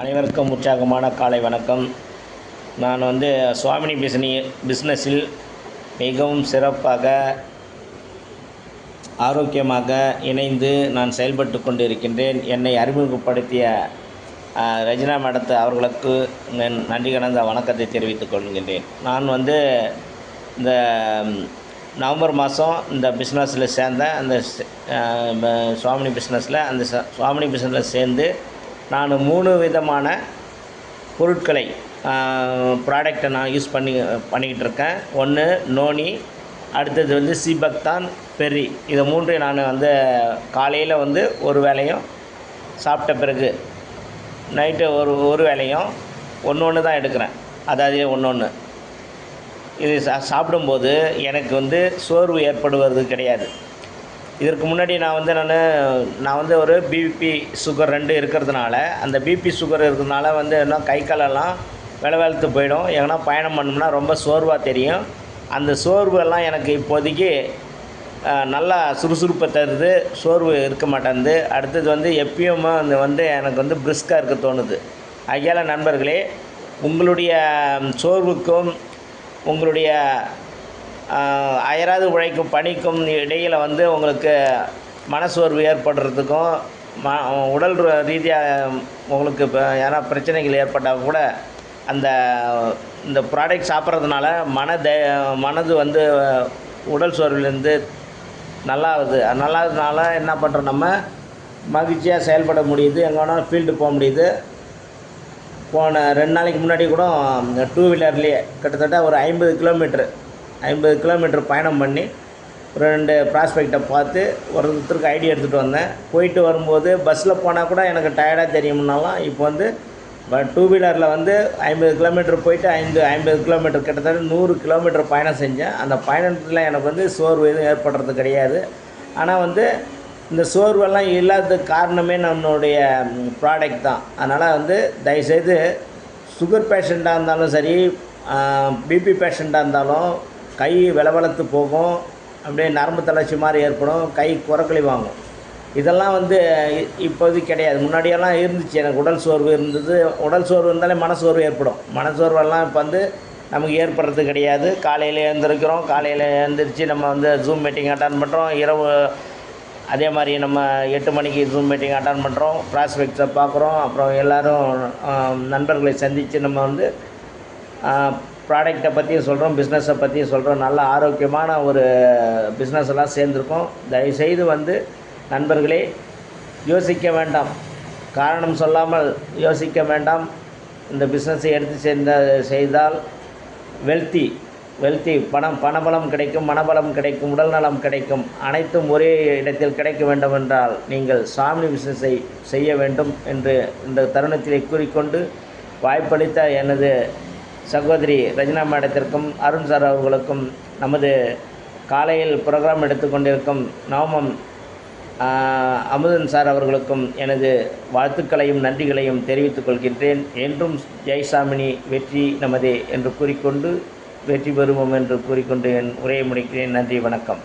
அனைவருக்கும் உற்சாகமான காலை வணக்கம். நான் சுவாமினி பிஸ்னஸில் மிகவும் சிறப்பாக ஆரோக்கியமாக இணைந்து நான் செயல்பட்டு கொண்டு இருக்கின்றேன். என்னை அறிமுகப்படுத்திய ரஜினா மேடத்து அவர்களுக்கு நன்றி கலந்த வணக்கத்தை தெரிவித்துக் கொள்கின்றேன். நான் இந்த நவம்பர் மாதம் இந்த பிஸ்னஸில் சேர்ந்தேன். அந்த சுவாமினி பிஸ்னஸில் சுவாமினி பிஸ்னஸில் சேர்ந்து நான் 3 விதமான பொருட்களை ப்ராடக்டை நான் யூஸ் பண்ணிக்கிட்டு இருக்கேன். ஒன்று நோனி, அடுத்தது சீபக்தான், பெர்ரி. இதை 3 நான் காலையில் ஒரு வேளையும், சாப்பிட்ட பிறகு நைட்டு ஒரு வேளையும் ஒன்று தான் எடுக்கிறேன். அதாவது ஒன்று இது சாப்பிடும்போது எனக்கு சோர்வு ஏற்படுவது கிடையாது. இதற்கு முன்னாடி நான் ஒரு பிபி சுகர் 2 இருக்கிறதுனால, அந்த பிபி சுகர் இருக்கிறதுனால என்ன கை காலெல்லாம் வெளுத்து போயிடும். எங்கன்னா பயணம் பண்ணோம்னா ரொம்ப சோர்வாக தெரியும். அந்த சோர்வெல்லாம் எனக்கு இப்போதைக்கு நல்லா சுறுசுறுப்பை தருது, சோர்வு இருக்க மாட்டேங்குது. அடுத்தது எப்பயும் எனக்கு பிரிஸ்காக இருக்க தோணுது. ஆகையால் நண்பர்களே, உங்களுடைய சோர்வுக்கும் உங்களுடைய அயராது உழைக்கும் பணிக்கும் இடையில் உங்களுக்கு மனசோர்வு ஏற்படுறதுக்கும் உடல் ரீதியாக உங்களுக்கு இப்போ யாரா பிரச்சனைகள் ஏற்பட்டால் கூட இந்த ப்ராடக்ட் சாப்பிட்றதுனால மனது உடல் சோர்விலேருந்து நல்லாததுனால என்ன பண்ணுறோம், நம்ம மகிழ்ச்சியாக செயல்பட முடியுது. எங்கே வேணாலும் ஃபீல்டு போக முடியுது. போன 2 நாளைக்கு முன்னாடி கூட 2 வீலர்லேயே கிட்டத்தட்ட ஒரு 50 கிலோமீட்டர் பயணம் பண்ணி 2 ப்ராஸ்பெக்டை பார்த்து ஒருத்தருக்கு ஐடியா எடுத்துகிட்டு வந்தேன். போயிட்டு வரும்போது பஸ்ஸில் போனால் கூட எனக்கு டயர்டாக தெரியும்னாலும் இப்போ 2 வீலரில் 50 கிலோமீட்டர் போயிட்டு 50 கிலோமீட்டர் கிட்டத்தட்ட 100 கிலோமீட்டர் பயணம் செஞ்சேன். அந்த பயணத்தில் எனக்கு சோர்வு எதுவும் ஏற்படுறது கிடையாது. ஆனால் இந்த சோர்வெல்லாம் இல்லாததுக்கு காரணமே நம்மளுடைய ப்ராடக்ட் தான். அதனால் தயவுசெய்து சுகர் பேஷண்ட்டாக இருந்தாலும் சரி, பிபி பேஷண்ட்டாக இருந்தாலும் கை வெளவெளத்து போகும், அப்படியே நரம்பு தளர்ச்சி மாதிரி ஏற்படும், கை குரக்களி வாங்கும். இதெல்லாம் இப்போதைக்கு கிடையாது. முன்னாடியெல்லாம் இருந்துச்சு, எனக்கு உடல் சோர்வு இருந்தது. உடல் சோர்வு இருந்தாலே மனசோர்வு ஏற்படும். மனசோர்வெல்லாம் இப்போ நமக்கு ஏற்படுறது கிடையாது. காலையில் எழுந்திருக்கிறோம், காலையில் எழுந்திரிச்சு நம்ம ஜூம் மீட்டிங் அட்டன் பண்ணுறோம். இரவு அதே மாதிரி நம்ம 8 மணிக்கு ஜூம் மீட்டிங் அட்டன் பண்ணுறோம், ப்ராஸ்பெக்ட்ஸை பார்க்குறோம். அப்புறம் எல்லோரும் நண்பர்களை சந்தித்து நம்ம ப்ராடக்டை பற்றியும் சொல்கிறோம், பிஸ்னஸை பற்றியும் சொல்கிறோம். நல்ல ஆரோக்கியமான ஒரு பிஸ்னஸ் எல்லாம் சேர்ந்துருக்கோம். தயவுசெய்து நண்பர்களே, யோசிக்க வேண்டாம், காரணம் சொல்லாமல் யோசிக்க வேண்டாம். இந்த பிஸ்னஸை எடுத்து செய்தால் வெல்த்தி பணபலம் கிடைக்கும், மனபலம் கிடைக்கும், உடல் நலம் கிடைக்கும். அனைத்தும் ஒரே இடத்தில் கிடைக்க வேண்டும் என்றால் நீங்கள் சாமினி பிஸ்னஸை செய்ய வேண்டும் என்று இந்த தருணத்திலே கூறிக்கொண்டு, வாய்ப்பளித்த எனது சகோதரி ரஜினா மேடத்திற்கும் அருண் சார் அவர்களுக்கும், நமது காலையில் ப்ரோக்ராம் எடுத்துக்கொண்டிருக்கும் நவமம் அமுதன் சார் அவர்களுக்கும் எனது வாழ்த்துக்களையும் நன்றிகளையும் தெரிவித்துக் கொள்கின்றேன். என்றும் ஜெய்சாமினி வெற்றி நமதே என்று கூறிக்கொண்டு, வெற்றி பெறுவோம் என்று கூறிக்கொண்டு என் உரையை முடிக்கிறேன். நன்றி, வணக்கம்.